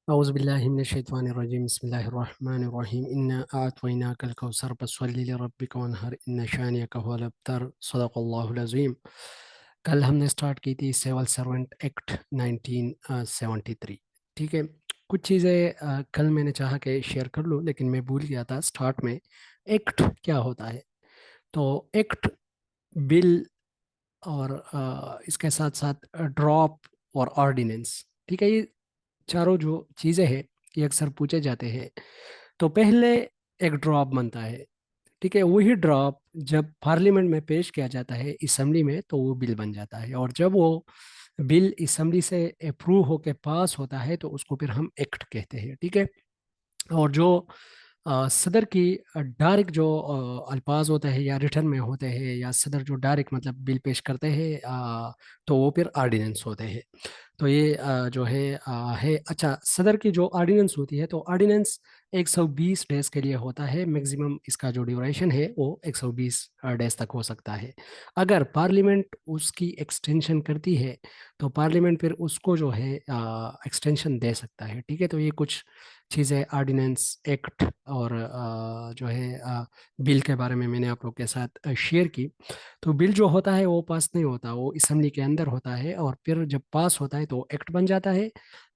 औज़ुबिल्लाहि मिनश्शैतानिर्रजीम बिस्मिल्लाहिर्रहमानिर्रहीम इन्ना अअतैनाकल कौसर फसल्लि लिरब्बिका वन्हर इन्ना शानिअका हुवल अब्तर सदक़ल्लाहुल अज़ीम। कल हमने स्टार्ट की थी सिविल सर्वेंट एक्ट 1973। ठीक है, कुछ चीज़ें कल मैंने चाहा कि शेयर कर लूँ, लेकिन मैं भूल गया था स्टार्ट में। एक्ट क्या होता है? तो एक्ट बिल और इसके साथ साथ ड्रॉप और ऑर्डिनेंस। ठीक है, ये चारों जो चीज़ें हैं ये अक्सर पूछे जाते हैं। तो पहले एक ड्रॉप बनता है। ठीक है, वही ड्रॉप जब पार्लियामेंट में पेश किया जाता है असेंबली में तो वो बिल बन जाता है, और जब वो बिल असेंबली से अप्रूव होके पास होता है तो उसको फिर हम एक्ट कहते हैं। ठीक है, और जो सदर की डायरेक्ट जो अल्फाज होते हैं या रिटर्न में होते हैं, या सदर जो डायरेक्ट मतलब बिल पेश करते हैं, तो वो फिर ऑर्डिनेंस होते हैं। तो ये जो है अच्छा, सदर की जो ऑर्डिनेंस होती है तो ऑर्डिनेंस 120 डेज के लिए होता है। मैक्सिमम इसका जो ड्यूरेशन है वो 120 डेज तक हो सकता है। अगर पार्लियामेंट उसकी एक्सटेंशन करती है तो पार्लियामेंट फिर उसको जो है एक्सटेंशन दे सकता है। ठीक है, तो ये कुछ चीज़ें ऑर्डिनेंस, एक्ट और जो है बिल के बारे में मैंने आप लोग के साथ शेयर की। तो बिल जो होता है वो पास नहीं होता, वो असेंबली के अंदर होता है, और फिर जब पास होता है तो एक्ट बन जाता है।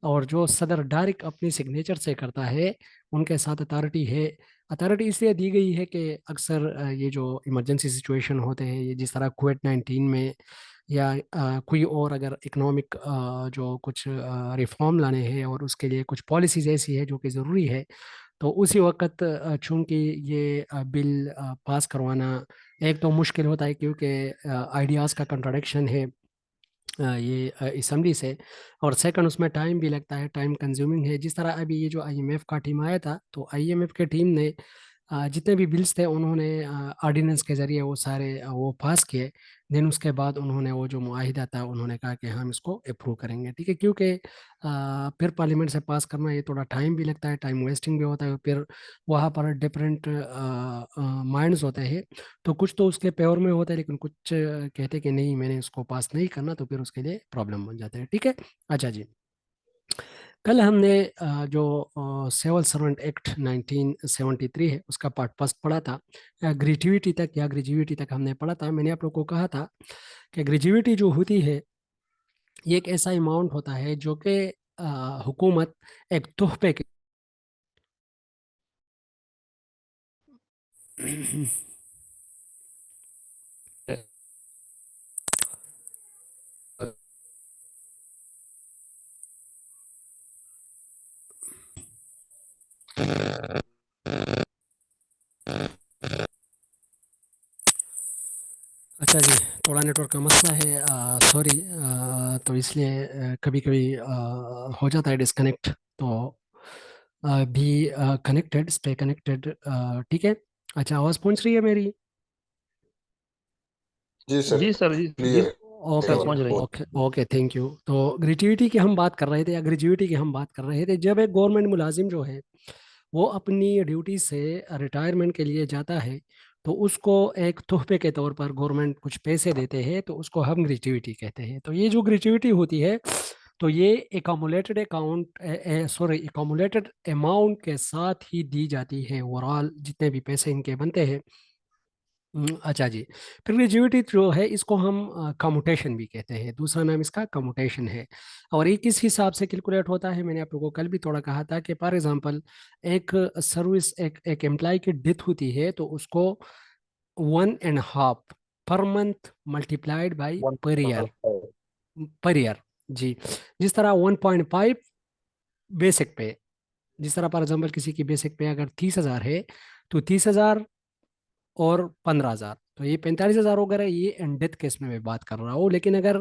और जो सदर डायरेक्ट अपनी सिग्नेचर से करता है उनके साथ अथॉरिटी है। अथॉरिटी इसलिए दी गई है कि अक्सर ये जो इमरजेंसी सिचुएशन होते हैं, ये जिस तरह कोविड-19 में, या कोई और अगर इकोनॉमिक जो कुछ रिफॉर्म लाने हैं और उसके लिए कुछ पॉलिसीज ऐसी है जो कि ज़रूरी है, तो उसी वक्त चूंकि ये बिल पास करवाना एक तो मुश्किल होता है, क्योंकि आइडियाज़ का कंट्राडिक्शन है ये असेंबली से, और सेकंड उसमें टाइम भी लगता है, टाइम कंज्यूमिंग है। जिस तरह अभी ये जो आईएमएफ का टीम आया था, तो आईएमएफ के टीम ने जितने भी बिल्स थे उन्होंने ऑर्डिनेंस के जरिए वो सारे वो पास किए। देन उसके बाद उन्होंने वो जो मुआहिदा था उन्होंने कहा कि हम इसको अप्रूव करेंगे। ठीक है, क्योंकि फिर पार्लियामेंट से पास करना ये थोड़ा टाइम भी लगता है, टाइम वेस्टिंग भी होता है, फिर वहाँ पर डिफरेंट माइंड्स होते हैं। तो कुछ तो उसके फेवर में होता है, लेकिन कुछ कहते हैं कि नहीं, मैंने उसको पास नहीं करना, तो फिर उसके लिए प्रॉब्लम बन जाते हैं। ठीक है, अच्छा जी। कल हमने जो सिविल सर्वेंट एक्ट 1973 है उसका पार्ट फर्स्ट पढ़ा था। ग्रेजुएटी तक या ग्रेजुएटी तक हमने पढ़ा था। मैंने आप लोग को कहा था कि ग्रेजुएटी जो होती है ये एक ऐसा अमाउंट होता है जो कि हुकूमत एक तोहफे के अच्छा जी, थोड़ा नेटवर्क का मसला है, सॉरी। तो इसलिए कभी कभी हो जाता है डिस्कनेक्ट। तो भी कनेक्टेड, स्टे कनेक्टेड। ठीक है, अच्छा, आवाज़ पहुंच रही है मेरी? जी सर, जी सर, जी जी क्लियर ओके सर, जी, पहुंच रही है। Okay okay, thank you. तो ग्रेजुएटी की हम बात कर रहे थे, या ग्रेजुएटी की हम बात कर रहे थे, जब एक गवर्नमेंट मुलाजिम जो है वो अपनी ड्यूटी से रिटायरमेंट के लिए जाता है तो उसको एक तोहफे के तौर पर गवर्नमेंट कुछ पैसे देते हैं, तो उसको हम ग्रेजुएटी कहते हैं। तो ये जो ग्रेजुएटी होती है तो ये एकमुलेटेड अकाउंट, सॉरी, एकमुलेटेड अमाउंट के साथ ही दी जाती है, ओवरऑल जितने भी पैसे इनके बनते हैं। अच्छा जी। फिर ग्रेजुएटी जो है इसको हम कम्यूटेशन भी कहते हैं, दूसरा नाम इसका कम्यूटेशन है। और ये किस हिसाब से कैलकुलेट होता है, मैंने आप लोगों को कल भी थोड़ा कहा था कि फॉर एग्जांपल एक सर्विस, एक एम्प्लॉय की डेथ होती है तो उसको 1.5 per month multiplied by one per year. Point five. Per year जी। जिस तरह 1.5 बेसिक पे, जिस तरह फॉर एग्जांपल किसी की बेसिक पे अगर 30,000 है तो 30,000 और 15,000, तो ये 45,000 वगैरह, ये एंड डेथ केस में मैं बात कर रहा हूँ। लेकिन अगर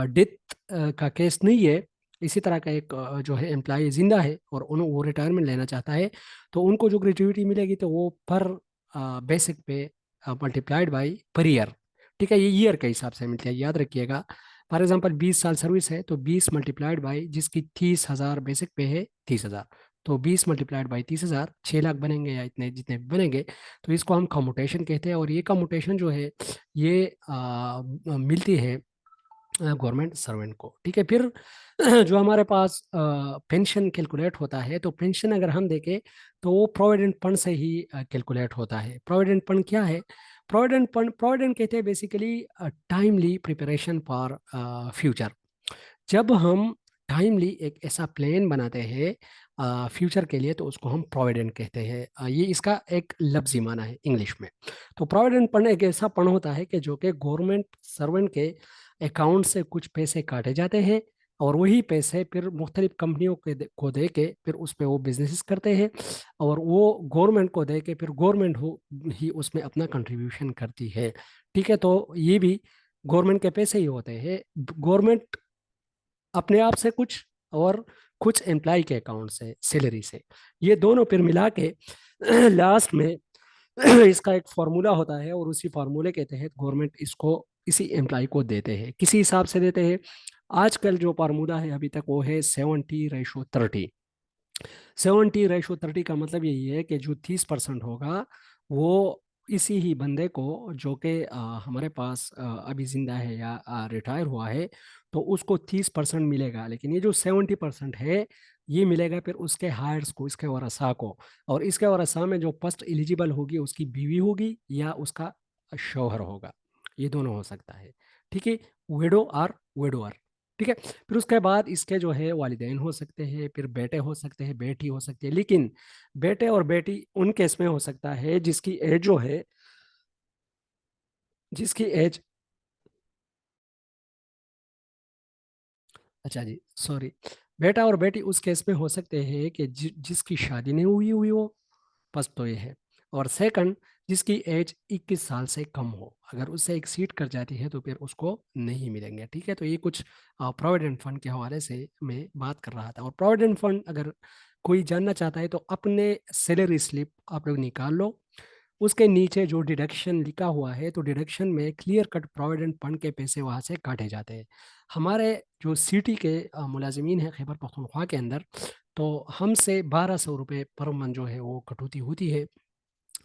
डेथ का केस नहीं है, इसी तरह का एक जो है एम्प्लॉय जिंदा है और वो रिटायरमेंट लेना चाहता है, तो उनको जो ग्रेजुइटी मिलेगी तो वो पर बेसिक पे मल्टीप्लाइड बाई पर ईयर। ठीक है, ये ईयर के हिसाब से मिलती है, याद रखिएगा। फॉर एग्जांपल 20 साल सर्विस है तो 20 मल्टीप्लाइड बाई जिसकी 30,000 बेसिक पे है, 30,000, तो 20 मल्टीप्लाइड बाई 30,000, 6 लाख बनेंगे या इतने जितने भी बनेंगे। तो इसको हम कम्यूटेशन कहते हैं। और ये कम्यूटेशन जो है ये मिलती है गवर्नमेंट सर्वेंट को। ठीक है, फिर जो हमारे पास पेंशन कैलकुलेट होता है, तो पेंशन अगर हम देखें तो वो प्रोविडेंट फंड से ही कैलकुलेट होता है। प्रोविडेंट फंड क्या है? प्रोविडेंट फंड, प्रोविडेंट कहते हैं basically timely preparation for future. जब हम टाइमली एक ऐसा प्लान बनाते हैं फ्यूचर के लिए, तो उसको हम प्रोविडेंट कहते हैं। ये इसका एक लफ्जी माना है इंग्लिश में। तो प्रोविडेंट फंड एक ऐसा फंड होता है कि जो कि गवर्नमेंट सर्वेंट के अकाउंट से कुछ पैसे काटे जाते हैं, और वही पैसे फिर मुख्तलिफ कंपनियों को दे के फिर उस पर वो बिजनेस करते हैं, और वो गवर्नमेंट को दे के फिर गवर्नमेंट हो ही उसमें अपना कंट्रीब्यूशन करती है। ठीक है, तो ये भी गवर्नमेंट के पैसे ही होते हैं। गवर्नमेंट अपने आप से कुछ, और कुछ एम्प्लॉय के अकाउंट से, सैलरी से, ये दोनों फिर मिला के लास्ट में इसका एक फार्मूला होता है, और उसी फार्मूले के तहत गवर्नमेंट इसको इसी एम्प्लॉय को देते हैं, किसी हिसाब से देते हैं। आजकल जो फार्मूला है अभी तक वो है 70:30। 70:30 का मतलब यही है कि जो 30% होगा वो इसी ही बंदे को, जो कि हमारे पास अभी जिंदा है या रिटायर हुआ है, तो उसको 30% मिलेगा। लेकिन ये जो 70% है, ये मिलेगा फिर उसके हायर्स को, इसके वरसा को। और इसके वरसा में जो फर्स्ट एलिजिबल होगी उसकी बीवी होगी या उसका शौहर होगा, ये दोनों हो सकता है। ठीक है, विडो और विडोअर। ठीक है, फिर उसके बाद इसके जो है वालिदैन हो सकते हैं, फिर बेटे हो सकते हैं, बेटी हो सकती है। लेकिन बेटे और बेटी उन केस में हो सकता है जिसकी एज जो है, जिसकी एज, अच्छा जी सॉरी, बेटा और बेटी उस केस में हो सकते हैं कि जिसकी शादी नहीं हुई हुई हो, फर्स्ट तो ये है। और सेकंड, जिसकी एज 21 साल से कम हो, अगर उससे एक्सीड कर जाती है तो फिर उसको नहीं मिलेंगे। ठीक है, तो ये कुछ प्रोविडेंट फंड के हवाले से मैं बात कर रहा था। और प्रोविडेंट फंड अगर कोई जानना चाहता है तो अपने सैलरी स्लिप आप लोग निकाल लो, उसके नीचे जो डिडक्शन लिखा हुआ है, तो डिडक्शन में क्लियर कट प्रोविडेंट फंड के पैसे वहाँ से काटे जाते हैं। हमारे जो सिटी के मुलाजमीन हैं खैबर पख्तूनख्वा के अंदर, तो हमसे 1200 रुपये पर मंथ जो है वो कटौती होती है।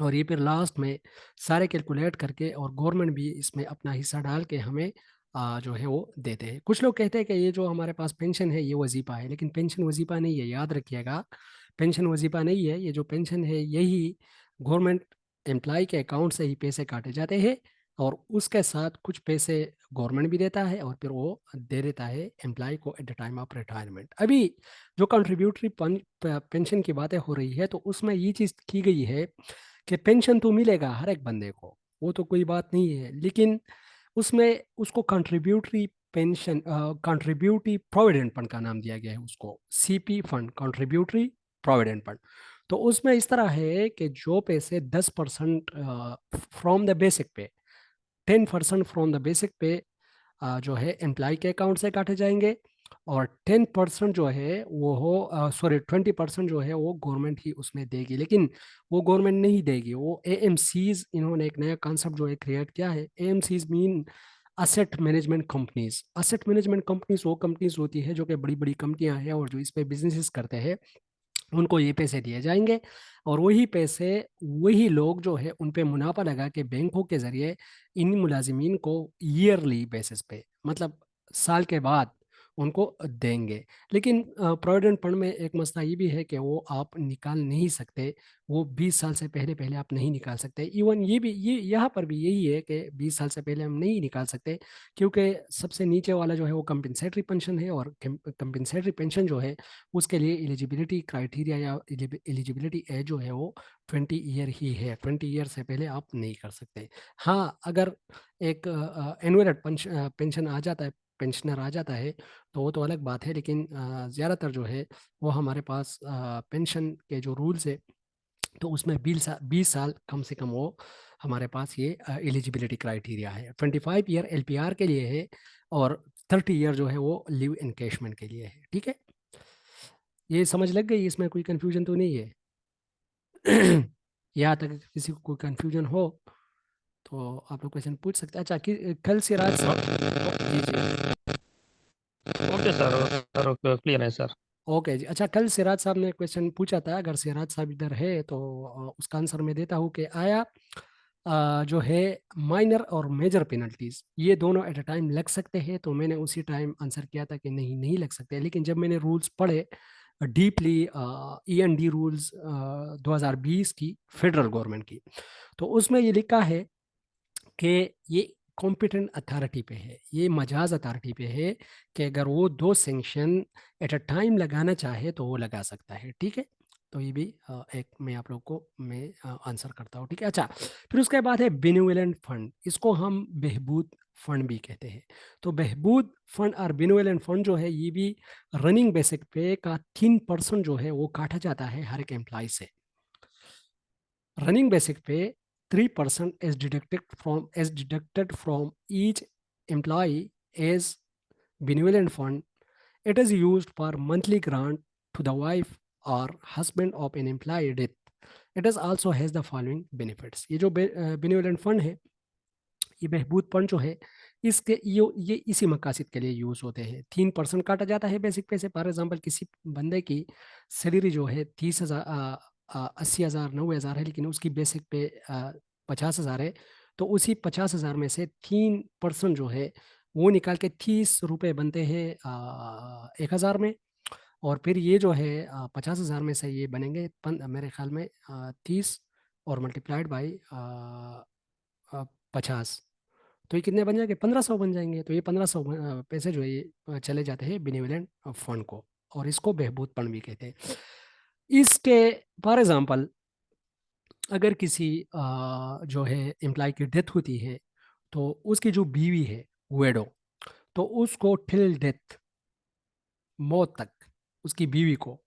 और ये फिर लास्ट में सारे कैलकुलेट करके, और गवर्नमेंट भी इसमें अपना हिस्सा डाल के हमें जो है वो देते हैं। कुछ लोग कहते हैं कि ये जो हमारे पास पेंशन है ये वजीफ़ा है, लेकिन पेंशन वजीफ़ा नहीं है, याद रखिएगा। पेंशन वजीफ़ा नहीं है, ये जो पेंशन है यही गवर्नमेंट एम्प्लॉय के अकाउंट से ही पैसे काटे जाते हैं, और उसके साथ कुछ पैसे गवर्नमेंट भी देता है, और फिर वो दे देता है एम्प्लॉय को at the time of retirement. अभी जो कंट्रीब्यूटरी पेंशन की बातें हो रही है, तो उसमें ये चीज़ की गई है कि पेंशन तो मिलेगा हर एक बंदे को, वो तो कोई बात नहीं है, लेकिन उसमें उसको contributory pension, contributory provident fund का नाम दिया गया है उसको, CP fund, contributory provident fund. तो उसमें इस तरह है कि जो पैसे 10% फ्रॉम द बेसिक पे, 10% फ्रॉम द बेसिक पे जो है एम्प्लॉय के अकाउंट से काटे जाएंगे, और 10% जो है वो हो, सॉरी 20% जो है वो गवर्नमेंट ही उसमें देगी। लेकिन वो गवर्नमेंट नहीं देगी, वो एएमसीज, इन्होंने एक नया कॉन्सेप्ट जो है क्रिएट किया है। AMCs mean asset management companies. Asset management companies वो कंपनीज होती है जो कि बड़ी बड़ी कंपनियां हैं, और जो इस पे बिजनेसेस करते हैं, उनको ये पैसे दिए जाएंगे। और वही पैसे, वही लोग जो है उन पे मुनाफा लगा के बैंकों के जरिए इन मुलाजिमीन को ईयरली बेसिस पे, मतलब साल के बाद उनको देंगे। लेकिन प्रोविडेंट फंड में एक मसला ये भी है कि वो आप निकाल नहीं सकते, वो 20 साल से पहले पहले आप नहीं निकाल सकते। इवन ये भी, ये यहाँ पर भी यही है कि 20 साल से पहले हम नहीं निकाल सकते, क्योंकि सबसे नीचे वाला जो है वो कंपनसेटरी पेंशन है, और कंपनसेटरी पेंशन जो है उसके लिए एलिजिबिलिटी क्राइटेरिया या एलिजिबिलिटी एज जो है वो 20 ईयर ही है। 20 ईयर से पहले आप नहीं कर सकते। हाँ, अगर एक एनुअल पेंशन आ जाता है, पेंशनर आ जाता है, तो वो तो अलग बात है। लेकिन ज़्यादातर जो है वो हमारे पास पेंशन के जो रूल्स है, तो उसमें 20 साल कम से कम वो हमारे पास ये एलिजिबिलिटी क्राइटेरिया है। 25 ईयर एलपीआर के लिए है, और 30 ईयर जो है वो लिव इनकेशमेंट के लिए है। ठीक है, ये समझ लग गई, इसमें कोई कंफ्यूजन तो नहीं है? यहाँ तक किसी को कोई कंफ्यूजन हो तो आप लोग क्वेश्चन पूछ सकते हैं। अच्छा, कल सिराज साहब, जी जी, ओके सर, सर क्लियर है सर। ओके जी। अच्छा, कल सिराज साहब ने क्वेश्चन पूछा था, अगर सिराज साहब इधर है तो उसका आंसर मैं देता हूँ कि आया जो है माइनर और मेजर पेनल्टीज ये दोनों एट अ टाइम लग सकते हैं, तो मैंने उसी टाइम आंसर किया था कि नहीं नहीं लग सकते। लेकिन जब मैंने रूल्स पढ़े डीपली, END रूल्स 2020 की फेडरल गवर्नमेंट की, तो उसमें ये लिखा है कि ये कॉम्पिटेंट अथॉरिटी पे है, ये मजाज अथॉरिटी पे है कि अगर वो दो सेंक्शन एट अ टाइम लगाना चाहे तो वो लगा सकता है। ठीक है, तो ये भी एक मैं आप लोग को मैं आंसर करता हूँ। ठीक है, अच्छा, फिर उसके बाद है बेनिवोलेंट फंड, इसको हम बहबूद फंड भी कहते हैं। तो बहबूद फंड और बेनिवोलेंट फंड जो है ये भी रनिंग बेसिक पे का 3% जो है वो काटा जाता है हर एक एम्प्लॉय से। रनिंग बेसिक पे 3% is deducted from each employee as benevolent fund. It is used for monthly grant to the wife or husband of an employee death. It is also has the following benefits. ये जो benevolent fund है, ये बहबूद fund जो है, इसके ये इसी मकासद के लिए यूज होते हैं। 3% काटा जाता है बेसिक पे से। फॉर एग्जाम्पल किसी बंदे की सैलरी जो है 30,000 80,000 90,000 है, लेकिन उसकी बेसिक पे 50,000 है, तो उसी 50,000 में से 3% जो है वो निकाल के 30 रुपये बनते हैं 1,000 में। और फिर ये जो है 50,000 में से ये बनेंगे मेरे ख्याल में 30 और मल्टीप्लाइड बाई 50, तो ये कितने बन जाएंगे? 1,500 बन जाएंगे। तो ये 1,500 पैसे जो है ये चले जाते हैं बेनिवोलेंट फंड को, और इसको बहबूद फंड भी कहते हैं। इसके फॉर एग्जांपल अगर किसी जो है एम्प्लॉय की डेथ होती है, तो उसकी जो बीवी है वेडो, तो उसको टिल डेथ, मौत तक, उसकी बीवी को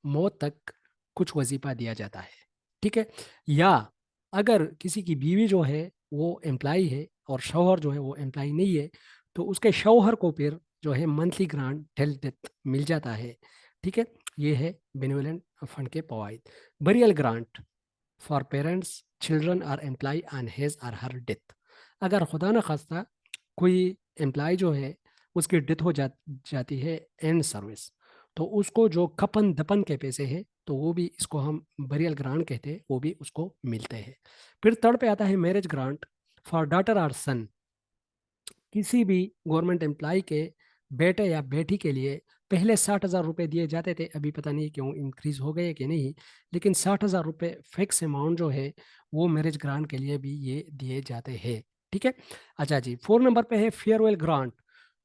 मौत तक कुछ वजीफा दिया जाता है। ठीक है, या अगर किसी की बीवी जो है वो एम्प्लाई है और शौहर जो है वो एम्प्लाई नहीं है, तो उसके शौहर को फिर जो है मंथली ग्रांट टिल डेथ मिल जाता है। ठीक है, ये है बेनिवोलेंट फंड के फवाइद। Burial grant for parents children or employee on his or her death. अगर खुदा न खास्ता कोई एम्प्लॉय जो है उसकी डेथ हो जाती है एंड सर्विस, तो उसको जो कपन दपन के पैसे हैं, तो वो भी इसको हम बरियल ग्रांट कहते हैं, वो भी उसको मिलते हैं। फिर थर्ड पे आता है मैरिज ग्रांट फॉर डॉटर और सन। किसी भी गवर्नमेंट एम्प्लॉय के बेटे या बेटी के लिए पहले 60,000 रुपये दिए जाते थे, अभी पता नहीं क्यों इंक्रीज हो गए कि नहीं, लेकिन 60,000 रुपये फिक्स अमाउंट जो है वो मैरिज ग्रांट के लिए भी ये दिए जाते हैं। ठीक है, अच्छा जी, 4 नंबर पे है farewell grant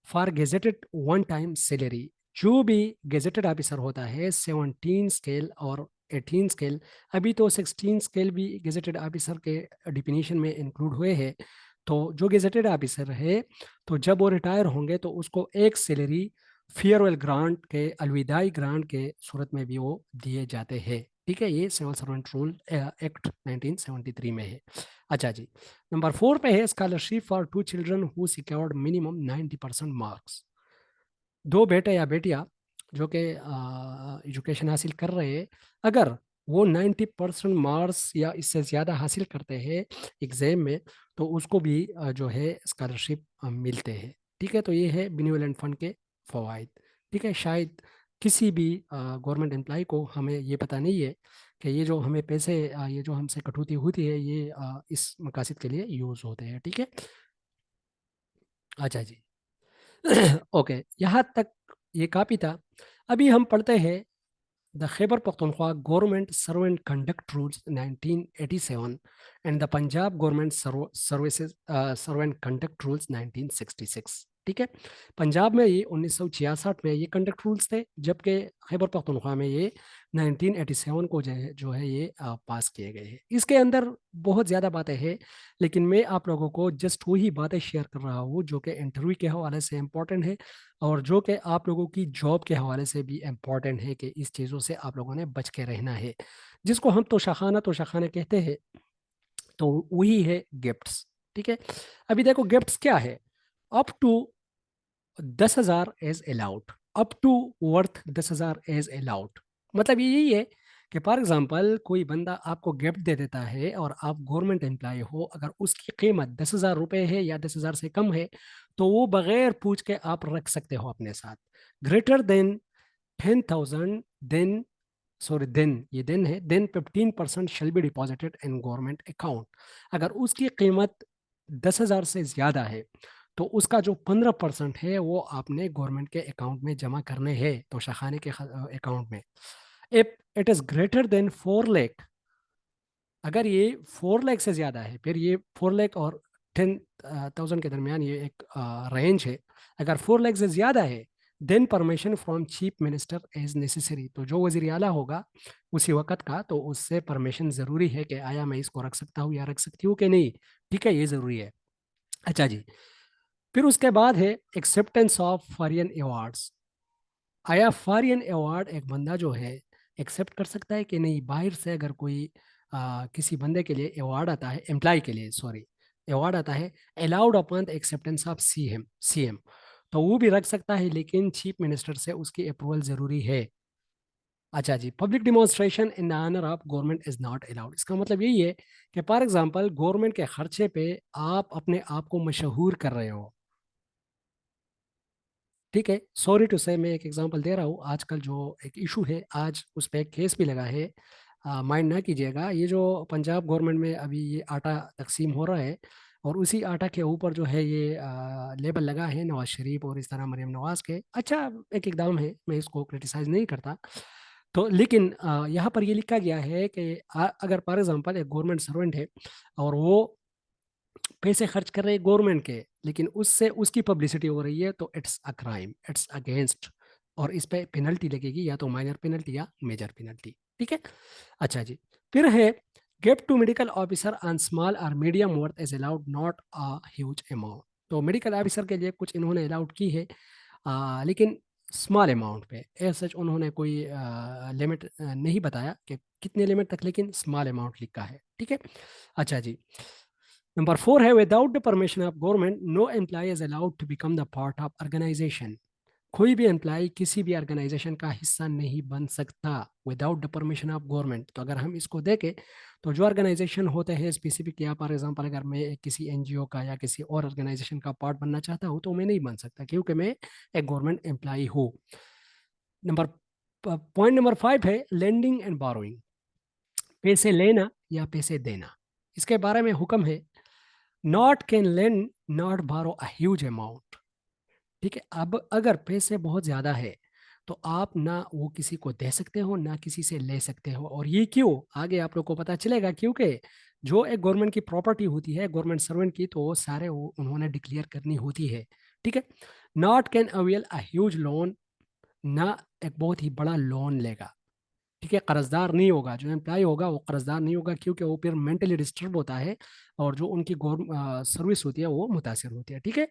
for gazetted one time salary. जो भी गेजेटेड ऑफिसर होता है 17 स्केल और 18 स्केल, अभी तो 16 स्केल भी गेजेटेड ऑफिसर के डिफिनीशन में इंक्लूड हुए हैं। तो जो गेजेटेड ऑफिसर है, तो जब वो रिटायर होंगे तो उसको एक सैलरी फेयरवेल ग्रांट के, अलविदाई ग्रांट के सूरत में भी वो दिए जाते हैं। ठीक है, ये सिविल सर्वेंट रूल एक्ट 1973 में है। अच्छा जी, नंबर 4 पे है scholarship for 2 children who secured minimum 90% marks. दो बेटे या बेटियां जो कि एजुकेशन हासिल कर रहे हैं, अगर वो 90% मार्क्स या इससे ज़्यादा हासिल करते हैं एग्ज़ाम में, तो उसको भी जो है स्कॉलरशिप मिलते हैं। ठीक है, तो ये है बेनिवोलेंट फंड के फ़वाइद। ठीक है, शायद किसी भी गवर्नमेंट एम्प्लॉय को हमें ये पता नहीं है कि ये जो हमें पैसे ये जो हमसे कटौती होती है ये इस मकासद के लिए यूज़ होते हैं। ठीक है, अच्छा जी। ओके, यहाँ तक ये काफ़ी था। अभी हम पढ़ते हैं the Khyber Pakhtunkhwa government servant conduct rules 1987 and the Punjab government services servant conduct rules 1966। ठीक है, पंजाब में ये 1966 में ये कंडक्ट रूल्स थे, जबकि खैबर पख्तूनख्वा में ये 1987 को जो है ये पास किए गए हैं। इसके अंदर बहुत ज़्यादा बातें हैं, लेकिन मैं आप लोगों को जस्ट वही बातें शेयर कर रहा हूँ जो कि इंटरव्यू के हवाले से इम्पोर्टेंट है, और जो कि आप लोगों की जॉब के हवाले से भी इम्पॉर्टेंट है कि इस चीज़ों से आप लोगों ने बच के रहना है, जिसको हम तोशाखाना कहते हैं। तो वही है गिफ्ट्स। ठीक है, अभी देखो गिफ्ट्स क्या है। Up to 10,000 as allowed, up to worth 10,000 as allowed, मतलब ये यही है कि फॉर एग्जांपल कोई बंदा आपको गिफ्ट दे देता है और आप गवर्नमेंट एम्प्लॉय हो, अगर उसकी कीमत 10,000 रुपये है या 10,000 से कम है, तो वो बगैर पूछ के आप रख सकते हो अपने साथ। Greater than 10,000 then sorry then, ये देन है, then 15% shall be deposited in government account. अगर उसकी कीमत 10,000 से ज़्यादा है तो उसका जो 15% है वो आपने गवर्नमेंट के अकाउंट में जमा करने हैं, तोशाखाने के अकाउंट में। If it is greater than 4 lakh, अगर ये 4 लाख से ज़्यादा है, फिर ये 4 लाख और 10,000 के दरमियान ये एक रेंज है। अगर 4 लाख से ज़्यादा है then permission from chief minister is necessary, तो जो वजीर आला होगा उसी वक्त का, तो उससे परमिशन ज़रूरी है कि आया मैं इसको रख सकता हूँ या रख सकती हूँ कि नहीं। ठीक है, ये ज़रूरी है। अच्छा जी, फिर उसके बाद है एक्सेप्टेंस ऑफ फॉरिन अवार्ड्स। आया फॉरिन अवार्ड एक बंदा जो है एक्सेप्ट कर सकता है कि नहीं। बाहर से अगर कोई किसी बंदे के लिए अवार्ड आता है, एम्प्लॉय के लिए सॉरी, अवार्ड आता है, allowed upon the acceptance of CM, तो वो भी रख सकता है, लेकिन चीफ मिनिस्टर से उसकी अप्रूवल जरूरी है। अच्छा जी, public demonstration in the honour of government is not allowed. इसका मतलब यही है कि फॉर एग्जांपल गवर्नमेंट के खर्चे पे आप अपने आप को मशहूर कर रहे हो। ठीक है, सॉरी टू से मैं एक एग्जांपल दे रहा हूँ। आजकल जो एक इशू है, आज उस पर एक केस भी लगा है, माइंड ना कीजिएगा। ये जो पंजाब गवर्नमेंट में अभी ये आटा तकसीम हो रहा है, और उसी आटा के ऊपर जो है ये लेबल लगा है नवाज शरीफ और इस तरह मरीम नवाज के। अच्छा, एक एकदम है, मैं इसको क्रिटिसाइज नहीं करता। तो लेकिन यहाँ पर ये लिखा गया है कि अगर फॉर एग्जांपल एक गवर्नमेंट सर्वेंट है और वो पैसे खर्च कर रहे हैं गवर्नमेंट के, लेकिन उससे उसकी पब्लिसिटी हो रही है, तो it's a crime, it's against, और इस पे पेनल्टी लगेगी, या तो माइनर पेनल्टी या मेजर पेनल्टी। ठीक है। अच्छा जी, फिर है gift to medical officer on small or medium worth is allowed not a huge amount. तो मेडिकल ऑफिसर के लिए कुछ इन्होंने अलाउड की है, लेकिन स्मॉल अमाउंट पे। एज सच उन्होंने कोई लिमिट नहीं बताया कि कितने लिमिट तक, लेकिन स्मॉल अमाउंट लिखा है। ठीक है। अच्छा जी, नंबर 4 है without the permission of government no employ is allowed to become the part of organisation. कोई भी एम्प्लॉय किसी भी ऑर्गेनाइजेशन का हिस्सा नहीं बन सकता without the permission of government. तो अगर हम इसको देखें, तो जो ऑर्गेनाइजेशन होते हैं स्पेसिफिक, या फॉर एग्जांपल अगर मैं किसी एनजीओ का या किसी और ऑर्गेनाइजेशन का पार्ट बनना चाहता हूँ, तो मैं नहीं बन सकता क्योंकि मैं एक गवर्नमेंट एम्प्लॉय हूँ। नंबर पॉइंट नंबर 5 है लेंडिंग एंड बोरोइंग, पैसे लेना या पैसे देना। इसके बारे में हुक्म है नॉट कैन लेंड नॉट बारो अ ह्यूज अमाउंट। ठीक है, अब अगर पैसे बहुत ज्यादा है तो आप ना वो किसी को दे सकते हो ना किसी से ले सकते हो। और ये क्यों, आगे आप लोग को पता चलेगा। क्योंकि जो एक गवर्नमेंट की प्रॉपर्टी होती है गवर्नमेंट सर्वेंट की, तो वो सारे वो उन्होंने डिक्लेयर करनी होती है। ठीक है। Not can avail a huge loan, ना एक बहुत ही बड़ा लोन लेगा। ठीक है, कर्जदार नहीं होगा, जो एम्प्लॉय होगा वो कर्जदार नहीं होगा, क्योंकि वो फिर मेंटली डिस्टर्ब होता है, और जो उनकी सर्विस होती है वो मुतासर होती है। ठीक है।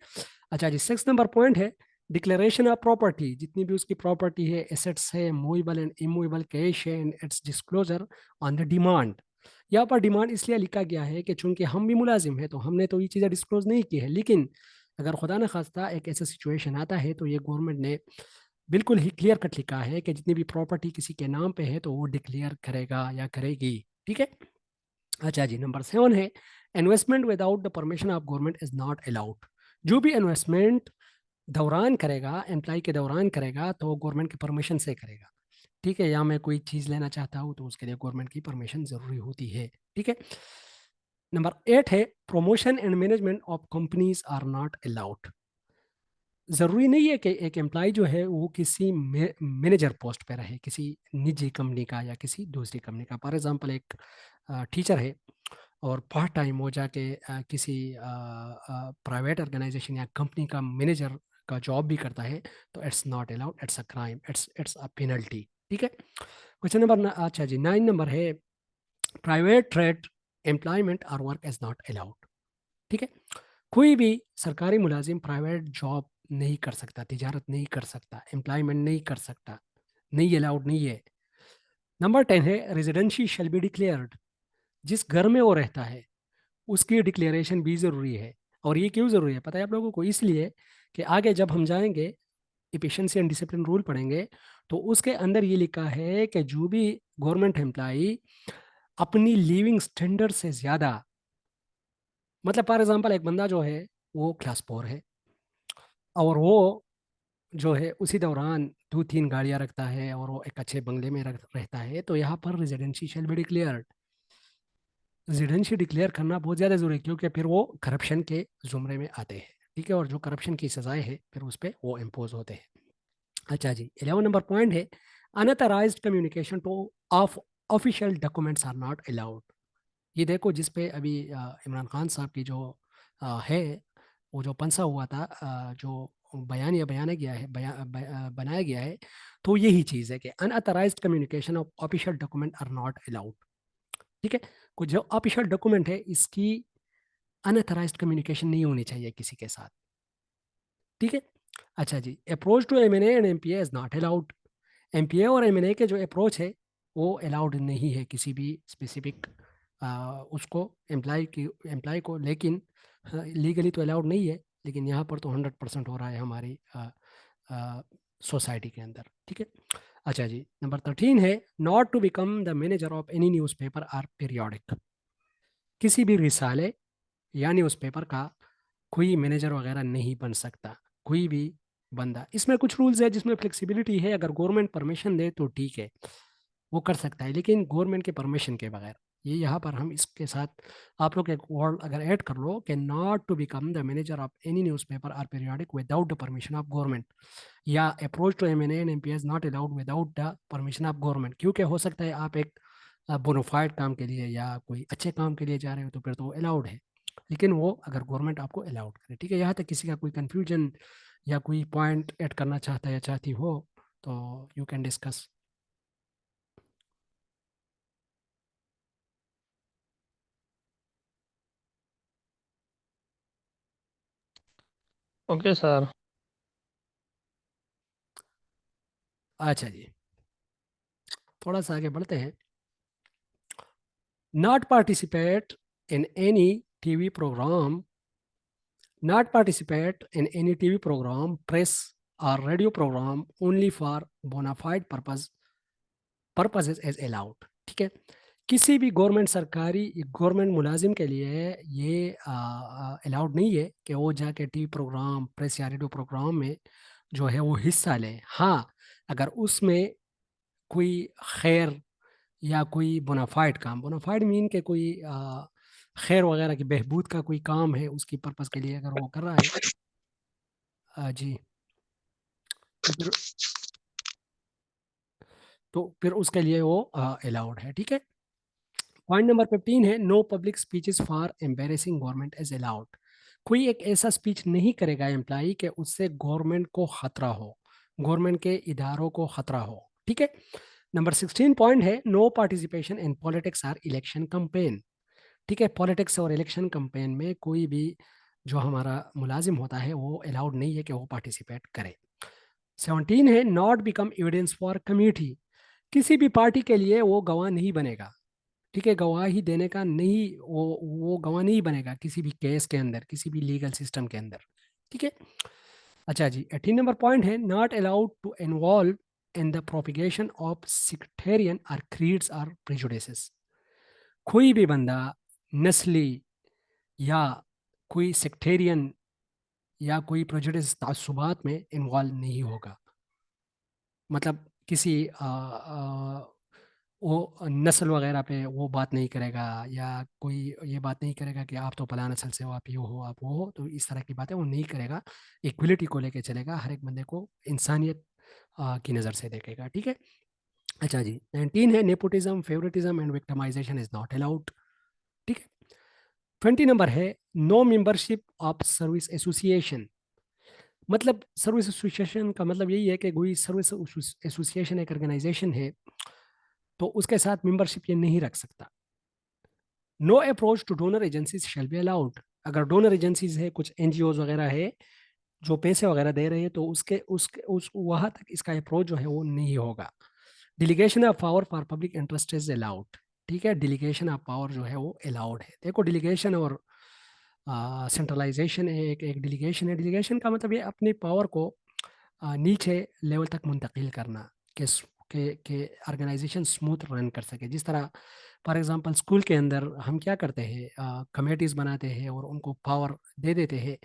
अच्छा जी, 6 नंबर पॉइंट है डिक्लेरेशन ऑफ प्रॉपर्टी। जितनी भी उसकी प्रॉपर्टी है, एसेट्स है, मूवेबल एंड इमूवेबल, कैश है, and it's disclosure on the demand. यहाँ पर डिमांड इसलिए लिखा गया है कि चूंकि हम भी मुलाजिम है, तो हमने तो ये चीज़ें डिस्क्लोज नहीं की है, लेकिन अगर खुदा न खास्ता एक ऐसा सिचुएशन आता है, तो ये गवर्नमेंट ने बिल्कुल ही क्लियर कट लिखा है कि जितनी भी प्रॉपर्टी किसी के नाम पे है तो वो डिक्लेयर करेगा या करेगी। ठीक है। अच्छा जी, नंबर 7 है investment without the permission of government is not allowed. जो भी इन्वेस्टमेंट दौरान करेगा, एम्प्लॉय के दौरान करेगा, तो गवर्नमेंट की परमिशन से करेगा। ठीक है, या मैं कोई चीज़ लेना चाहता हूँ तो उसके लिए गवर्नमेंट की परमिशन जरूरी होती है। ठीक है। नंबर 8 है promotion and management of companies are not allowed. जरूरी नहीं है कि एक एम्प्लॉय जो है वो किसी मैनेजर पोस्ट पे रहे, किसी निजी कंपनी का या किसी दूसरी कंपनी का। फॉर एग्जांपल एक टीचर है और पार्ट टाइम हो जाके किसी प्राइवेट ऑर्गेनाइजेशन या कंपनी का मैनेजर का जॉब भी करता है, तो it's not allowed, it's a crime, it's a penalty. ठीक है। क्वेश्चन नंबर, अच्छा जी, 9 नंबर है प्राइवेट ट्रेड एम्प्लॉयमेंट और वर्क इज नॉट अलाउड। ठीक है, कोई भी सरकारी मुलाजिम प्राइवेट जॉब नहीं कर सकता, तिजारत नहीं कर सकता, एम्प्लॉयमेंट नहीं कर सकता, नहीं अलाउड नहीं है। नंबर 10 है रेजिडेंसी शेल बी डिक्लेयर्ड। जिस घर में वो रहता है उसकी डिक्लेरेशन भी जरूरी है। और ये क्यों जरूरी है पता है आप लोगों को? इसलिए कि आगे जब हम जाएंगे एफिशिएंसी एंड डिसिप्लिन रूल पढ़ेंगे, तो उसके अंदर ये लिखा है कि जो भी गवर्नमेंट एम्प्लॉई अपनी लिविंग स्टैंडर्ड से ज्यादा, मतलब फॉर एग्जांपल एक बंदा जो है वो क्लास 4 है, और वो जो है उसी दौरान 2-3 गाड़ियां रखता है और वो एक अच्छे बंगले में रहता है, तो यहाँ पर residency shall be declared. Residency declare करना बहुत ज़्यादा जरूरी है, क्योंकि फिर वो करप्शन के जुमरे में आते हैं, ठीक है, और जो करप्शन की सजाएं हैं फिर उस पर वो इम्पोज होते हैं। अच्छा जी, 11 नंबर पॉइंट है, unauthorised communication to of official documents are not allowed. ये देखो जिस पे अभी इमरान खान साहब की जो है, वो जो पंसा हुआ था, जो बयान या बयाना गया है, बनाया गया है, तो यही चीज़ है कि unauthorised communication of official document are not allowed. ठीक है, कुछ जो ऑफिशियल डॉक्यूमेंट है इसकी अनऑथराइज्ड कम्युनिकेशन नहीं होनी चाहिए किसी के साथ। ठीक है। अच्छा जी, approach to MNA and MPA is not allowed. MPA और एमएनए के जो अप्रोच है वो अलाउड नहीं है किसी भी स्पेसिफिक उसको एम्प्लॉय को, लेकिन लीगली तो अलाउड नहीं है, लेकिन यहाँ पर तो 100% हो रहा है हमारी सोसाइटी के अंदर। ठीक है। अच्छा जी, नंबर 13 है, not to become the manager of any newspaper or periodic. किसी भी रिसाले या न्यूज़पेपर का कोई मैनेजर वगैरह नहीं बन सकता, कोई भी बंदा। इसमें कुछ रूल्स है जिसमें फ्लेक्सिबिलिटी है, अगर गवर्नमेंट परमिशन दे तो ठीक है, वो कर सकता है, लेकिन गवर्नमेंट के परमिशन के बगैर। ये यहाँ पर हम इसके साथ आप लोग एक वर्ड अगर ऐड कर लो कि not to become the manager of any newspaper or periodic without the permission of government, या approach to M N N M P as not allowed without the permission of government. क्योंकि हो सकता है आप एक बोनोफाइड काम के लिए या कोई अच्छे काम के लिए जा रहे हो तो फिर तो अलाउड है, लेकिन वो अगर गवर्नमेंट आपको अलाउड करे। ठीक है, यहाँ तक किसी का कोई कंफ्यूजन या कोई पॉइंट ऐड करना चाहता है या चाहती हो तो you can discuss. Okay sir. अच्छा जी, थोड़ा सा आगे बढ़ते हैं। Not participate in any TV programme, not participate in any TV program, press or radio program only for bona fide purposes as allowed। ठीक है, किसी भी गवर्नमेंट सरकारी गवर्नमेंट मुलाजिम के लिए ये अलाउड नहीं है कि वो जाके टीवी प्रोग्राम, प्रेस या रेडियो प्रोग्राम में जो है वो हिस्सा ले। हाँ, अगर उसमें कोई खैर या कोई बोनाफाइड काम, बोनाफाइड मीन के कोई खैर वगैरह की बहबूद का कोई काम है, उसकी पर्पस के लिए अगर वो कर रहा है जी, तो फिर उसके लिए वो अलाउड है। ठीक है। पॉइंट नंबर 15 है, no public speeches for embarrassing government is allowed. कोई एक ऐसा स्पीच नहीं करेगा एम्प्लाई कि उससे गवर्नमेंट को खतरा हो, गवर्नमेंट के इदारों को खतरा हो। ठीक है। नंबर 16 पॉइंट है, no participation in politics or election campaign. ठीक है, पॉलिटिक्स और इलेक्शन कंपेन में कोई भी जो हमारा मुलाजिम होता है वो अलाउड नहीं है कि वो पार्टिसिपेट करे। 17 है, not become evidence for committee. किसी भी पार्टी के लिए वो गवाह नहीं बनेगा। ठीक है, गवाही देने का नहीं, वो गवाह नहीं बनेगा किसी भी केस के अंदर, किसी भी लीगल सिस्टम के अंदर। ठीक है। अच्छा जी, 18 नंबर पॉइंट है, not allowed to involve in the propagation of sectarian और क्रीड्स और प्रेजुडिसेस। कोई भी बंदा नस्ली या कोई सेक्टेरियन या कोई प्रेजुडिस तासुबात में इन्वॉल्व नहीं होगा। मतलब किसी वो नस्ल वगैरह पे वो बात नहीं करेगा, या कोई ये बात नहीं करेगा कि आप तो फला नस्ल से हो, आप ये हो, आप वो हो, तो इस तरह की बातें वो नहीं करेगा। इक्वलिटी को लेके चलेगा, हर एक बंदे को इंसानियत की नज़र से देखेगा। ठीक है। अच्छा जी, 19 है, nepotism, favouritism and victimisation is not allowed. ठीक है। 20 नंबर है, no membership of service association. मतलब सर्विस एसोसिएशन का मतलब यही है कि कोई सर्विस एसोसिएशन एक ऑर्गेनाइजेशन है तो उसके साथ मेंबरशिप ये नहीं रख सकता। No approach to donor agencies shall be allowed. अगर डोनर एजेंसीज है, कुछ एनजीओ वगैरह है जो पैसे वगैरह दे रहे हैं, तो उसके उसके उस वहां तक इसका अप्रोच जो है वो नहीं होगा। Delegation of power for public interest is allowed. ठीक है, डिलीगेशन ऑफ पावर जो है वो अलाउड है। देखो, डिलीगेशन और सेंट्रलाइजेशन एक एक डिलीगेशन है। डिलीगेशन का मतलब ये अपनी पावर को नीचे लेवल तक मुंतकिल करना, कि के ऑर्गेनाइजेशन स्मूथ रन कर सके। जिस तरह फॉर एग्जांपल स्कूल के अंदर हम क्या करते हैं, कमेटीज बनाते हैं और उनको पावर दे देते हैं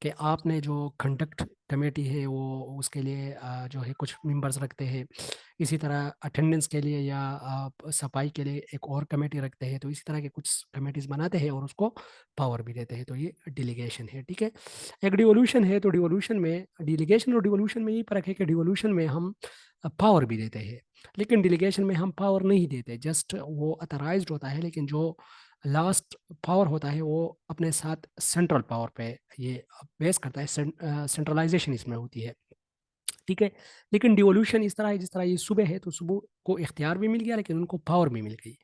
कि आपने जो कंडक्ट कमेटी है वो उसके लिए जो है कुछ मेंबर्स रखते हैं। इसी तरह अटेंडेंस के लिए या सफाई के लिए एक और कमेटी रखते हैं। तो इसी तरह के कुछ कमेटीज बनाते हैं और उसको पावर भी देते हैं। तो ये डिलीगेशन है, ठीक है। एक डिवोल्यूशन है, तो डिवोल्यूशन में, डिलीगेशन और डिवोल्यूशन में ये फर्क है कि डिवोल्यूशन में हम पावर भी देते हैं, लेकिन डिलीगेशन में हम पावर नहीं देते, जस्ट वो अथराइज्ड होता है, लेकिन जो लास्ट पावर होता है वो अपने साथ सेंट्रल पावर पे ये बेस करता है। सेंट्रलाइजेशन इसमें होती है, ठीक है। लेकिन डिवोल्यूशन इस तरह है, जिस तरह ये सुबह है तो सुबह को इख्तियार भी मिल गया लेकिन उनको पावर भी मिल गई,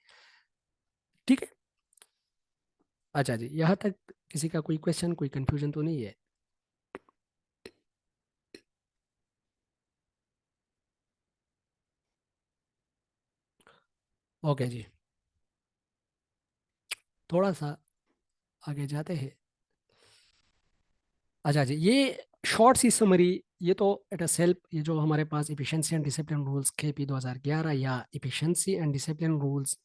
ठीक है। अच्छा जी, यहाँ तक किसी का कोई क्वेश्चन, कोई कंफ्यूजन तो नहीं है? ओके जी, थोड़ा सा आगे जाते हैं। अच्छा जी, ये शॉर्ट सी समरी, ये तो एट अ सेल्फ, ये जो हमारे पास efficiency and discipline rules KP 2011 या efficiency and discipline rules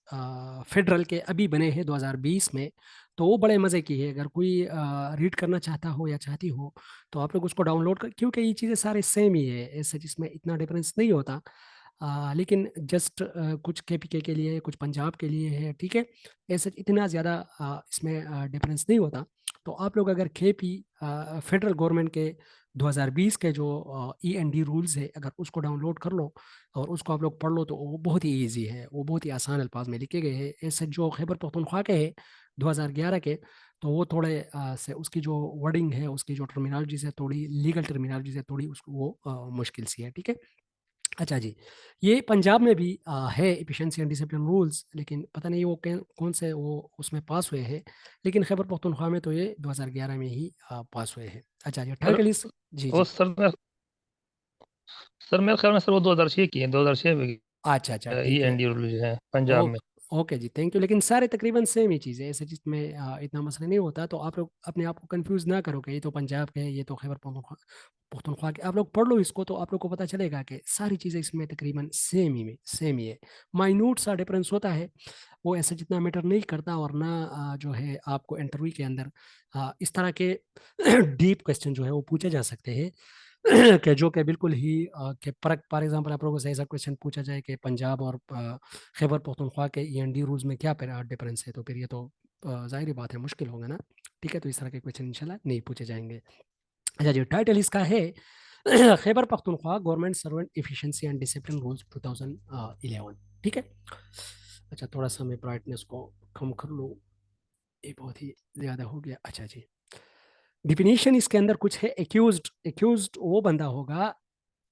federal के अभी बने हैं 2020 में, तो वो बड़े मज़े की है। अगर कोई रीड करना चाहता हो या चाहती हो तो आप लोग उसको डाउनलोड कर, क्योंकि ये चीज़ें सारे सेम ही है, ऐसे जिसमें इतना डिफरेंस नहीं होता। लेकिन जस्ट कुछ KPK के लिए, कुछ पंजाब के लिए है, ठीक है। ऐसे इतना ज़्यादा इसमें डिफरेंस नहीं होता। तो आप लोग अगर KP फेडरल गवर्नमेंट के 2020 के जो END रूल्स है, अगर उसको डाउनलोड कर लो और उसको आप लोग पढ़ लो तो वो बहुत ही इजी है, वो बहुत ही आसान अल्फाज में लिखे गए हैं। ऐसे जो खैबर पख्तूनख्वा के है 2011 के, तो वो थोड़े से उसकी जो वर्डिंग है, उसकी जो टर्मिनोलॉजी से थोड़ी, लीगल टर्मिनोलॉजी से थोड़ी उसको वो मुश्किल सी है, ठीक है। अच्छा जी, ये पंजाब में भी है इफिशिएंसी एंड डिसिप्लिन रूल्स, लेकिन पता नहीं वो कौन से वो उसमें पास हुए हैं। लेकिन खैबर पख्तूनख्वा में तो ये 2011 में ही पास हुए हैं। अच्छा जी, सर टाइटल इस, जी वो जी, सर मेरे ख्याल में सर वो 2006 की है, 2006 में अच्छा अच्छा, ई ठीक है। एन डी रूल जो है पंजाब ओ में। ओके जी, थैंक यू। लेकिन सारे तकरीबन सेम ही चीज़ है, ऐसे जिसमें इतना मसला नहीं होता। तो आप लोग अपने आप को कंफ्यूज ना करो कि ये तो पंजाब के है, ये तो खैबर पख्तूनख्वा के। आप लोग पढ़ लो इसको तो आप लोग को पता चलेगा कि सारी चीज़ें इसमें तकरीबन सेम ही है। माइन्यूट सा डिफरेंस होता है, वो ऐसे जितना मैटर नहीं करता। और ना जो है आपको इंटरव्यू के अंदर इस तरह के डीप क्वेश्चन जो है वो पूछे जा सकते हैं कि जो कि बिल्कुल ही कि फॉर एग्जांपल आप लोगों से ऐसा क्वेश्चन पूछा जाए कि पंजाब और खैबर पख्तूनख्वा के END रूल्स में क्या डिफरेंस है, तो फिर ये तो जाहिर बात है मुश्किल होगा ना, ठीक है। तो इस तरह के क्वेश्चन इंशाल्लाह नहीं पूछे जाएंगे। अच्छा जी, टाइटल इसका है Khyber Pakhtunkhwa government servant efficiency and discipline rules 2011, ठीक है। अच्छा, थोड़ा सा मैं ब्राइटनेस को कम कर लूँ, ये बहुत ही ज़्यादा हो गया। अच्छा जी, डिफिनीशन इसके अंदर कुछ है। एक्यूज्ड वो बंदा होगा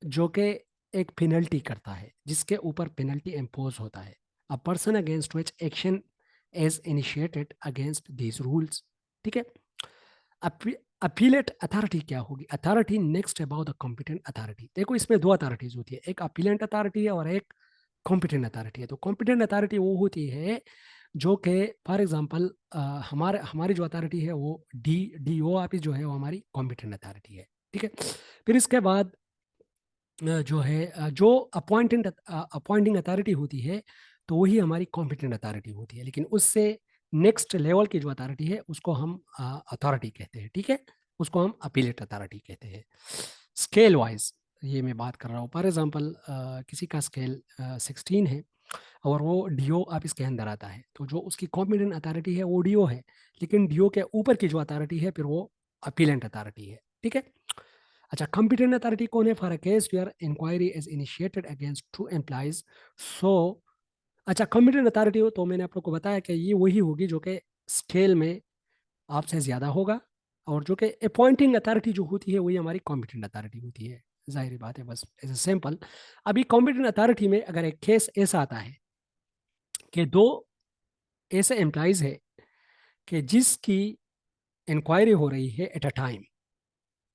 जो कि एक पेनल्टी करता है, जिसके ऊपर पेनल्टी इम्पोज होता है। A person against which action is initiated against these rules, ठीक है। अपीलेट अथॉरिटी क्या होगी? Authority next about the competent authority. देखो, इसमें दो अथॉरिटीज होती है, एक अपीलेंट अथॉरिटी है और एक कॉम्पिटेंट अथॉरिटी है। तो कॉम्पिटेंट अथॉरिटी वो होती है जो कि फॉर एग्जांपल हमारे हमारी जो अथॉरिटी है वो DO ऑफिस जो है वो हमारी कॉम्पिटेंट अथॉरिटी है, ठीक है। फिर इसके बाद जो है जो अपॉइंटिंग अथॉरिटी होती है तो वही हमारी कॉम्पिटेंट अथॉरिटी होती है। लेकिन उससे नेक्स्ट लेवल की जो अथॉरिटी है उसको हम अथॉरिटी कहते हैं, ठीक है। उसको हम अपीलेट अथॉरिटी कहते हैं। स्केल वाइज ये मैं बात कर रहा हूँ। फॉर एग्जांपल किसी का स्केल 16 है और वो DO ऑफिस के अंदर आता है, तो जो उसकी कॉम्पिटेंट अथॉरिटी है वो DO है, लेकिन DO के ऊपर की जो अथॉरिटी है फिर वो अपीलेंट अथॉरिटी है, ठीक है। अच्छा, कॉम्पिटेंट अथॉरिटी कौन है? For a case where inquiry is initiated against two employees. So अच्छा, कॉम्पिटेंट अथॉरिटी हो तो मैंने आप लोग को बताया कि ये वही होगी जो कि स्केल में आपसे ज्यादा होगा, और जो कि अपॉइंटिंग अथॉरिटी जो होती है वही हमारी कॉम्पिटेंट अथॉरिटी होती है। जाहिर बात है, बस एज ए सिंपल। अभी कॉम्पिटेंट अथॉरिटी में अगर एक केस ऐसा आता है कि दो ऐसे एम्प्लॉइज है कि जिसकी इंक्वायरी हो रही है एट अ टाइम,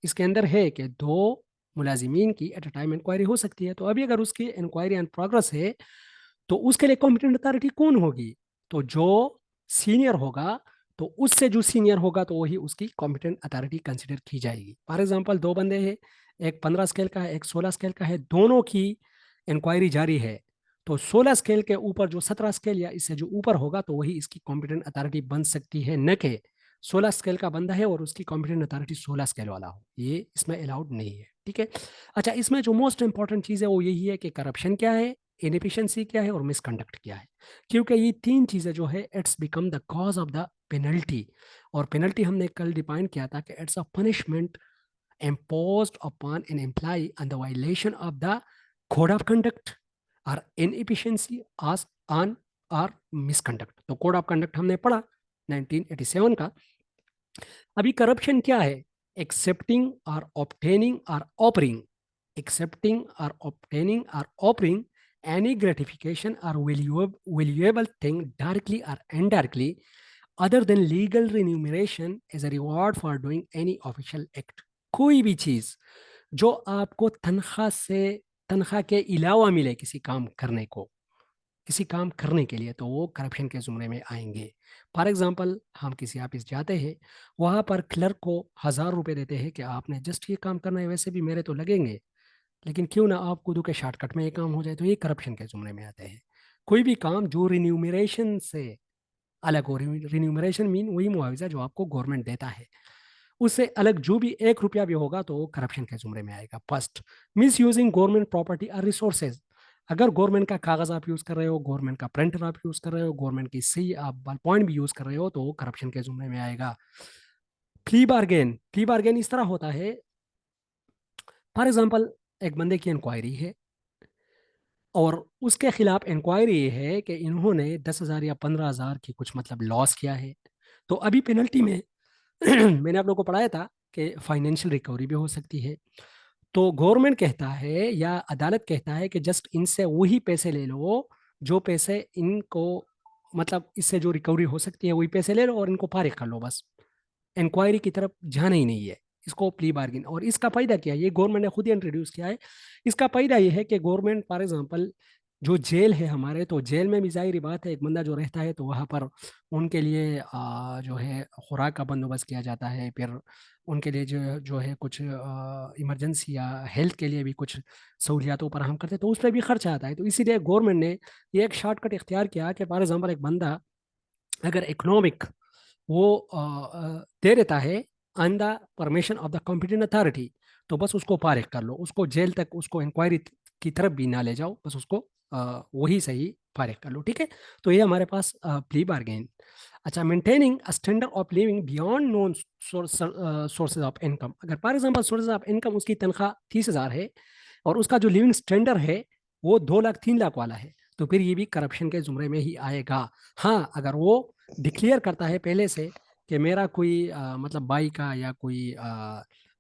इसके अंदर है कि दो मुलाजिमीन की एट अ टाइम इंक्वायरी हो सकती है। तो अभी अगर उसकी इंक्वायरी एंड प्रोग्रेस है तो उसके लिए कॉम्पिटेंट अथॉरिटी कौन होगी? तो जो सीनियर होगा, तो उससे जो सीनियर होगा तो वही उसकी कॉम्पिटेंट अथॉरिटी कंसिडर की जाएगी। फॉर एग्जांपल दो बंदे हैं, एक 15 स्केल का है, एक 16 स्केल का है, दोनों की इंक्वायरी जारी है। तो 16 स्केल के ऊपर जो 17 स्केल या इससे जो ऊपर होगा तो वही इसकी कॉम्पिटेंट अथॉरिटी बन सकती है, न कि 16 स्केल का बंदा है और उसकी कॉम्पिटेंट अथॉरिटी 16 स्केल वाला हो, ये इसमें अलाउड नहीं है। ठीक है। अच्छा, इसमें जो मोस्ट इंपॉर्टेंट चीज़ है वो यही है कि करप्शन क्या है, इनएफिशिएंसी क्या है और मिसकंडक्ट क्या है। क्योंकि ये तीन चीज़ें जो है it's become the cause of the penalty. और पेनल्टी हमने कल डिफाइन किया था कि it's a punishment imposed upon an employee on the violation of the code of conduct or inefficiency as on or misconduct। तो कोड ऑफ कंडक्ट हमने पढ़ा 1987 का। अभी करप्शन क्या है? एक्सेप्टिंग और ऑब्टेनिंग और ऑफरिंग, एक्सेप्टिंग और ऑब्टेनिंग और offering any gratification or valuable thing directly or indirectly other than legal remuneration as a reward for doing any official act। कोई भी चीज जो आपको तनख्वाह के अलावा मिले किसी काम करने को, किसी काम करने के लिए, तो वो करप्शन के जुमरे में आएंगे। फॉर एग्जांपल, हम किसी ऑफिस जाते हैं, वहां पर क्लर्क को 1000 रुपए देते हैं कि आपने जस्ट ये काम करना है, वैसे भी मेरे तो लगेंगे, लेकिन क्यों ना आप खुद के शॉर्टकट में ये काम हो जाए, तो ये करप्शन के जुमरे में आते हैं। कोई भी काम जो रिन्यूमरेशन से अलग हो, रिन्यूमरेशन मीन वही मुआवजा जो आपको गवर्नमेंट देता है, उससे अलग जो भी 1 रुपया भी होगा तो वो करप्शन के जुमरे में आएगा। First, miss using government property और रिसोर्सेज। अगर गवर्नमेंट का कागज आप यूज कर रहे हो, गवर्नमेंट का प्रिंटर आप यूज कर रहे हो, गवर्नमेंट की सही आप बॉल पॉइंट भी यूज कर रहे हो, तो वो करप्शन के जुमरे में आएगा। प्ली बार्गेन, प्ली बार्गेन इस तरह होता है, फॉर एग्जाम्पल एक बंदे की इंक्वायरी है और उसके खिलाफ इंक्वायरी ये है कि इन्होंने 10,000 या 15,000 की कुछ मतलब लॉस किया है। तो अभी पेनल्टी में मैंने आप लोगों को पढ़ाया था कि फाइनेंशियल रिकवरी भी हो सकती है। तो गवर्नमेंट कहता है या अदालत कहता है कि जस्ट इनसे वही पैसे ले लो जो पैसे इनको, मतलब इससे जो रिकवरी हो सकती है वही पैसे ले लो और इनको फारिग कर लो, बस इंक्वायरी की तरफ जाना ही नहीं है। इसको प्ली बार्गिन। और इसका फायदा क्या है, ये गवर्नमेंट ने खुद ही इंट्रोड्यूस किया है। इसका फायदा ये है कि गवर्नमेंट फॉर एग्जांपल जो जेल है हमारे, तो जेल में भी जाहिर बात है एक बंदा जो रहता है तो वहाँ पर उनके लिए जो है खुराक का बंदोबस्त किया जाता है, फिर उनके लिए जो जो है कुछ इमरजेंसी या हेल्थ के लिए भी कुछ सहूलियातों पर हम करते हैं, तो उस पर भी खर्चा आता है। तो इसीलिए गवर्नमेंट ने ये एक शॉर्टकट इख्तियार किया कि फॉर एग्जाम्पल एक बंदा अगर इकोनॉमिक वो दे देता है on the permission of the competent authority, तो बस उसको फारिग कर लो, उसको जेल तक, उसको इंक्वायरी की तरफ भी ना ले जाओ, बस उसको वही सही फारिग कर लो। ठीक है। तो ये हमारे पास प्ली बार्गेन। अच्छा, maintaining a standard of living beyond known sources of income. अगर for example sources of income उसकी तनख्वाह 30,000 है और उसका जो लिविंग स्टैंडर्ड है वो 2 लाख 3 लाख वाला है, तो फिर ये भी करप्शन के जुमरे में ही आएगा। हाँ, अगर वो डिक्लेयर करता है पहले से कि मेरा कोई मतलब भाई का या कोई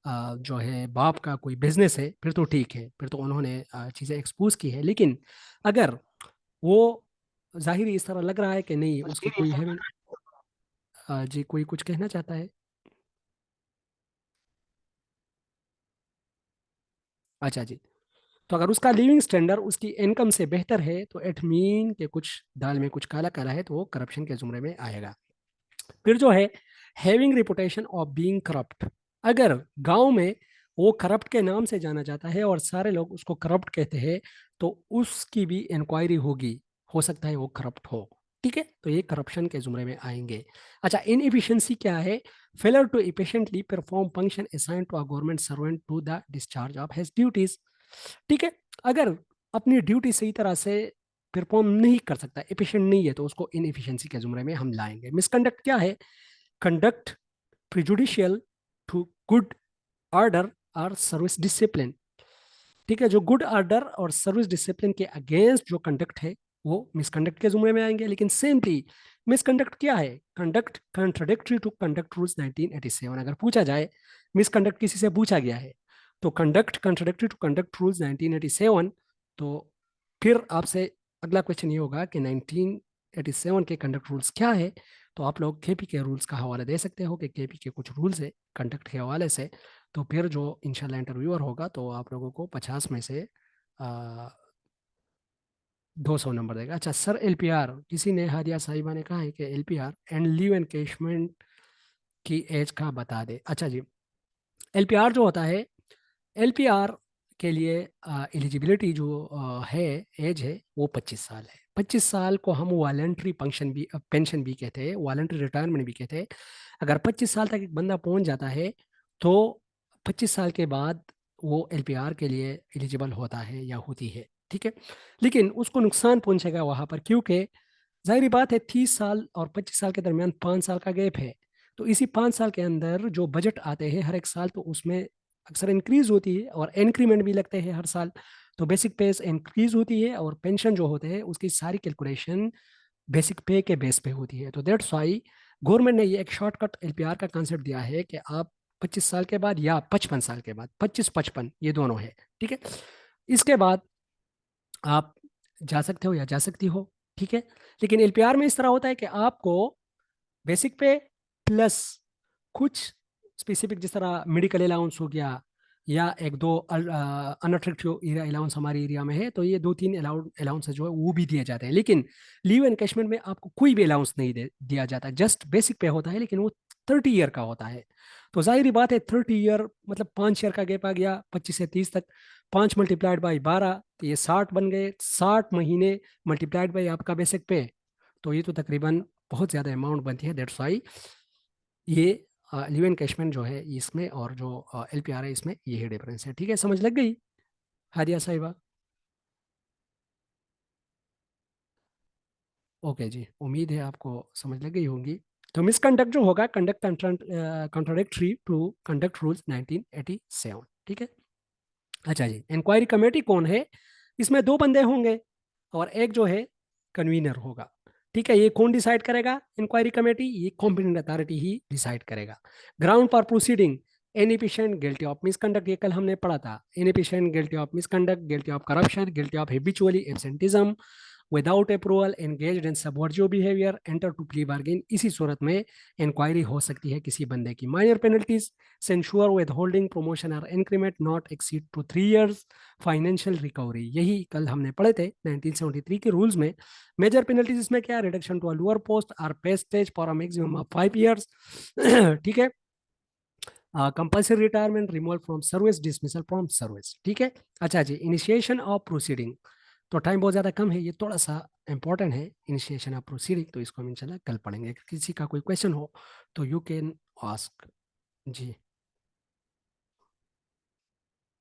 जो है बाप का कोई बिजनेस है, फिर तो ठीक है, फिर तो उन्होंने चीज़ें एक्सपोज की है। लेकिन अगर वो जाहिर इस तरह लग रहा है कि नहीं उसकी कोई है, जी कोई कुछ कहना चाहता है? अच्छा जी। तो अगर उसका लिविंग स्टैंडर्ड उसकी इनकम से बेहतर है तो इट मीन कि कुछ दाल में कुछ काला काला है, तो वो करप्शन के जुमरे में आएगा। फिर जो है having reputation of being corrupt. अगर गांव में वो करप्ट के नाम से जाना जाता है और सारे लोग उसको करप्ट कहते हैं, तो उसकी भी इंक्वायरी होगी, हो सकता है वो करप्ट हो। ठीक है। तो ये करप्शन के जुमरे में आएंगे। अच्छा, इनएफिशिएंसी क्या है? Failure to efficiently perform function assigned to a government servant to the discharge of his duties. ठीक है। अगर अपनी ड्यूटी सही तरह से परफॉर्म नहीं कर सकता, एफिशिएंट नहीं है, तो उसको इनएफिशिएंसी के जुमरे में हम लाएंगे। मिसकंडक्ट क्या है? कंडक्ट प्रिजुडिशियल टू गुड ऑर्डर और सर्विस डिसिप्लिन। ठीक है। जो गुड ऑर्डर और सर्विस डिसिप्लिन के अगेंस्ट जो कंडक्ट है वो मिसकंडक्ट के जुमरे में आएंगे। लेकिन सेमली मिसकंडक्ट क्या है? Conduct contradictory to conduct rules 1987। अगर पूछा जाए, मिसकंडक्ट किसी से पूछा गया है, तो conduct contradictory to conduct rules 1987, तो फिर आपसे अगला क्वेश्चन ये होगा कि 1987 के कंडक्ट रूल्स क्या है। तो आप लोग केपी के रूल्स का हवाला दे सकते हो कि केपी के कुछ रूल्स है कंडक्ट के हवाले से। तो फिर जो इंशाल्लाह इंटरव्यूअर होगा तो आप लोगों को 50 में से 200 नंबर देगा। अच्छा सर, एलपीआर, किसी ने, हादिया साहिबा ने कहा है कि एलपीआर एंड लीव एनकेशमेंट की एज का बता दे। अच्छा जी, एलपीआर जो होता है, एलपीआर के लिए एलिजिबिलिटी जो है, एज है, वो 25 साल है। 25 साल को हम वॉलंटरी पेंशन भी कहते हैं, वॉलंटरी रिटायरमेंट भी कहते हैं। अगर 25 साल तक एक बंदा पहुंच जाता है तो 25 साल के बाद वो एलपीआर के लिए एलिजिबल होता है या होती है, ठीक है। लेकिन उसको नुकसान पहुंचेगा वहां पर, क्योंकि जाहिर बात है 30 साल और 25 साल के दरमियान 5 साल का गैप है। तो इसी 5 साल के अंदर जो बजट आते हैं हर एक साल, तो उसमें अक्सर इंक्रीज होती है और इंक्रीमेंट भी लगते हैं हर साल। तो बेसिक पे इंक्रीज होती है और पेंशन जो होते हैं उसकी सारी कैलकुलेशन बेसिक पे के बेस पे होती है। तो दैट्स वाई गवर्नमेंट ने ये एक शॉर्टकट एलपीआर का कंसेप्ट दिया है कि आप 25 साल के बाद या 55 साल के बाद, 25-55 ये दोनों है, ठीक है। इसके बाद आप जा सकते हो या जा सकती हो, ठीक है। लेकिन एलपीआर में इस तरह होता है कि आपको बेसिक पे प्लस कुछ स्पेसिफिक, जिस तरह मेडिकल अलाउंस हो गया या एक दो अनअट्रैक्टिव एरिया अलाउंस हमारे एरिया में है, तो ये 2-3 अलाउंस जो है वो भी दिए जाते हैं। लेकिन लीव एनकैशमेंट में आपको कोई भी अलाउंस नहीं दिया जाता, जस्ट बेसिक पे होता है, लेकिन वो 30 ईयर का होता है। तो जाहिर बात है 30 ईयर मतलब 5 ईयर का गैप आ गया 25 से 30 तक। 5 × 12 तो ये 60 बन गए, 60 महीने मल्टीप्लाइड बाई आपका बेसिक पे, तो ये तो तकरीबन बहुत ज़्यादा अमाउंट बनती है। दैट्स वाई ये लीव एनकैशमेंट जो है इसमें और जो एलपीआर है इसमें यही डिफरेंस है, ठीक है। समझ लग गई हादिया साहिबा? ओके जी, उम्मीद है आपको समझ लग गई होंगी। तो मिसकंडक्ट जो होगा, conduct contradictory to conduct rules 1987, ठीक है। अच्छा जी, इंक्वायरी कमेटी कौन है? इसमें दो बंदे होंगे और एक जो है कन्वीनर होगा, ठीक है। ये कौन डिसाइड करेगा? इंक्वायरी कमेटी, ये कॉम्पिटेंट अथॉरिटी ही डिसाइड करेगा। Ground for proceeding, any patient guilty of misconduct, ये कल हमने पढ़ा था। Any patient guilty of misconduct, guilty of corruption, guilty of habitually absenteeism, without approval, engaged in subversive behaviour, enter to plea bargain, इसी सूरत में inquiry हो सकती है किसी बंदे की। Minor penalties, censure with holding promotion और increment not exceed to 3 years, financial recovery, यही कल हमने पढ़े थे 1973 के रूल्स में। मेजर पेनल्टीज इसमें क्या है? Reduction to a lower post और pay stage for a maximum of 5 years, ठीक है। Compulsory retirement, removal from service, dismissal from service, ठीक है। अच्छा जी, इनिशिएशन ऑफ प्रोसीडिंग, तो टाइम बहुत ज़्यादा कम है, ये थोड़ा सा इंपॉर्टेंट है इनिशिएशन ऑफ प्रोसीडिंग, तो इसको हम इंशाल्लाह कल पढ़ेंगे। किसी का कोई क्वेश्चन हो तो यू कैन आस्क जी।